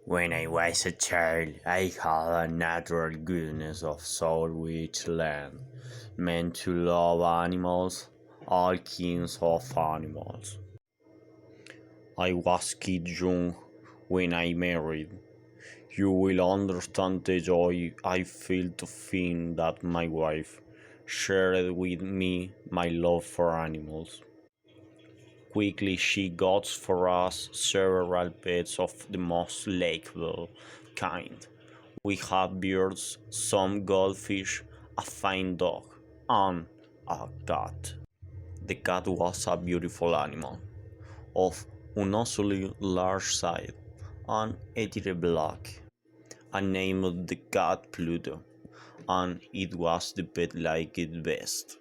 When I was a child, I had a natural goodness of soul which led men to love animals, all kinds of animals. I was kid young when I married. You will understand the joy I feel to think that my wife shared with me my love for animals. Quickly she got for us several pets of the most likable kind. We had birds, some goldfish, a fine dog, and a cat. The cat was a beautiful animal, of unusually large size and either black. I named the cat Pluto, and it was the pet like it best.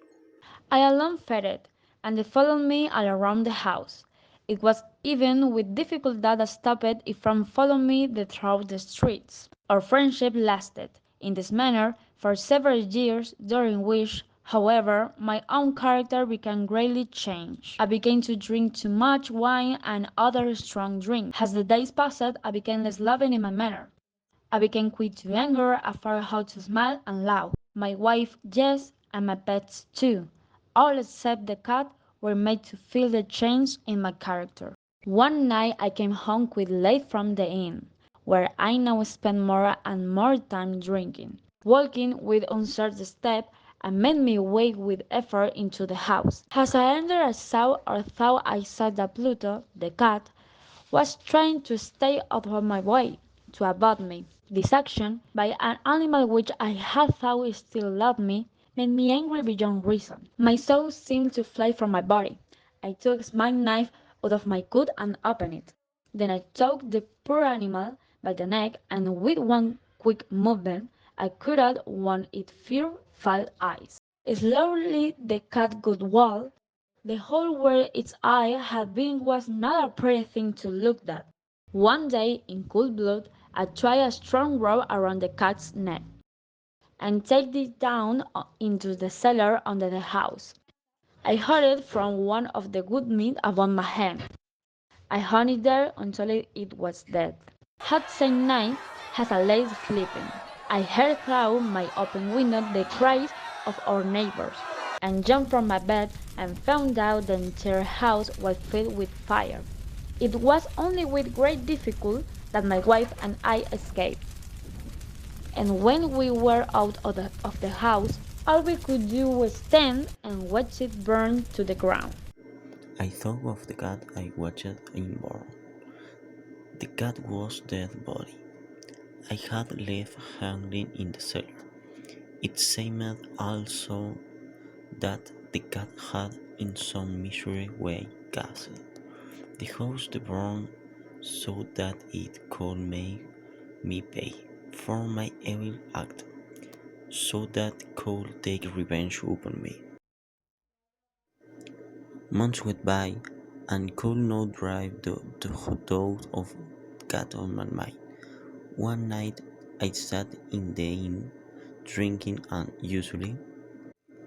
I alone fed it, and they followed me all around the house. It was even with difficulty that I stopped it from following me through the streets. Our friendship lasted, in this manner, for several years, during which, however, my own character became greatly changed. I began to drink too much wine and other strong drink. As the days passed, I became less loving in my manner. I became quick to anger, I forgot how to smile and laugh. My wife, yes, and my pets too, all except the cat, were made to feel the change in my character. One night I came home quite late from the inn, where I now spent more and more time drinking. Walking with uncertain step, I made my way with effort into the house. As I entered, I saw or thought I saw that Pluto, the cat, was trying to stay out of my way, to avoid me. This action, by an animal which I had thought still loved me, made me angry beyond reason. My soul seemed to fly from my body. I took my knife out of my coat and opened it. Then I took the poor animal by the neck, and with one quick movement I cut out one of its fearful eyes. Slowly the cat got well. The hole where its eye had been was not a pretty thing to look at. One day, in cold blood, I tried a strong rope around the cat's neck, and take it down into the cellar under the house. I hid it from one of the good meat above my hand. I hung it there until it was dead. That same night, as I lay sleeping, I heard through my open window the cries of our neighbors, and jumped from my bed and found out the entire house was filled with fire. It was only with great difficulty that my wife and I escaped, and when we were out of the house, all we could do was stand and watch it burn to the ground. I thought of the cat I watched inborn. The cat was dead body. I had left hanging in the cellar. It seemed also that the cat had in some miserable way gassed the house to burn so that it could make me pay for my evil act, so that it could take revenge upon me. Months went by and could not drive the thought of cat on my mind. One night I sat in the inn drinking and usually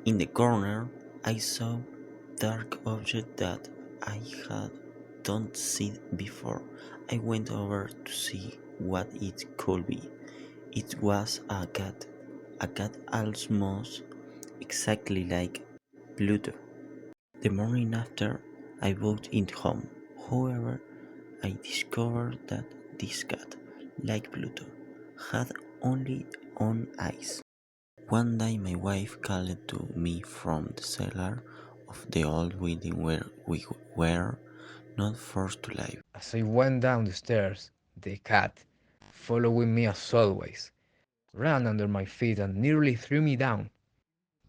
in the corner I saw dark object that I had don't see before. I went over to see what it could be. It was a cat almost exactly like Pluto. The morning after, I brought it home. However, I discovered that this cat, like Pluto, had only one eyes. One day my wife called to me from the cellar of the old building where we were not forced to live. As I went down the stairs, the cat, following me as always, ran under my feet and nearly threw me down.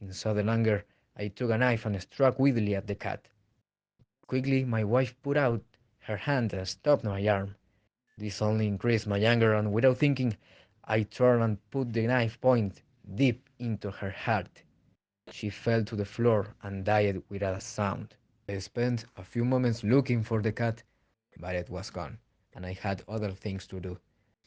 In sudden anger, I took a knife and struck wildly at the cat. Quickly, my wife put out her hand and stopped my arm. This only increased my anger, and without thinking, I turned and put the knife point deep into her heart. She fell to the floor and died without a sound. I spent a few moments looking for the cat, but it was gone, and I had other things to do,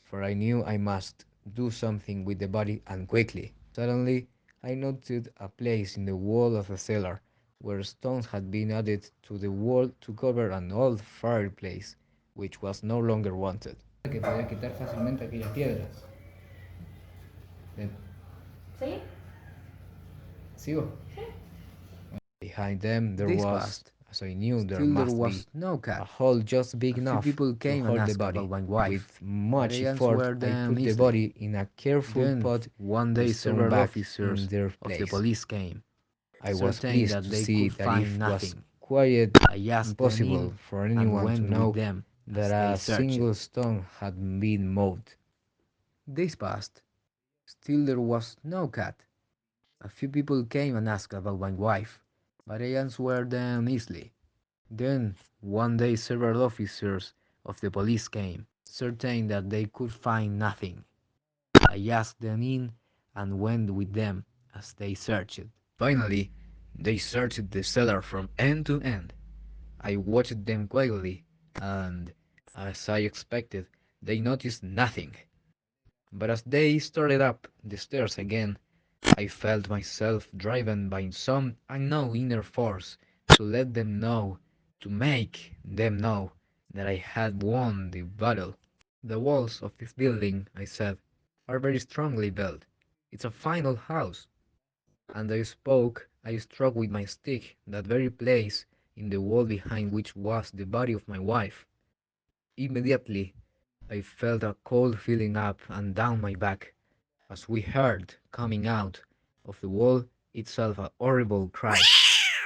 for I knew I must do something with the body and quickly. Suddenly, I noted a place in the wall of the cellar where stones had been added to the wall to cover an old fireplace which was no longer wanted. que podía quitar fácilmente aquellas piedras. De- ¿Sí? ¿Sigo? Behind them there was, as I knew there must be, a hole just big enough to hold the body. With much effort, I put the body in a careful pot, the stone back in their place. I was pleased to see that it was quite impossible for anyone to know that a single stone had been moved. Days passed. Still there was no cat. A few people came and asked about my wife, but I answered them easily. Then, one day, several officers of the police came, certain that they could find nothing. I asked them in and went with them as they searched. Finally, they searched the cellar from end to end. I watched them quietly, and, as I expected, they noticed nothing. But as they started up the stairs again, I felt myself driven by some unknown inner force to let them know, to make them know that I had won the battle. The walls of this building, I said, are very strongly built. It's a fine old house. And I spoke, I struck with my stick that very place in the wall behind which was the body of my wife. Immediately, I felt a cold feeling up and down my back, as we heard, coming out of the wall itself, a horrible cry.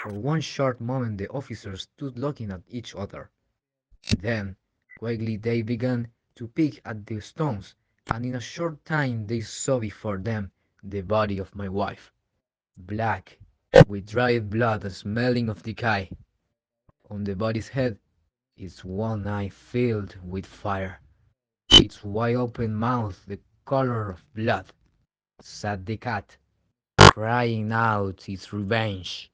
For one short moment the officers stood looking at each other. Then, quickly they began to pick at the stones, and in a short time they saw before them the body of my wife, black, with dried blood and smelling of decay. On the body's head, its one eye filled with fire, its wide open mouth the color of blood, sat the cat, crying out its revenge.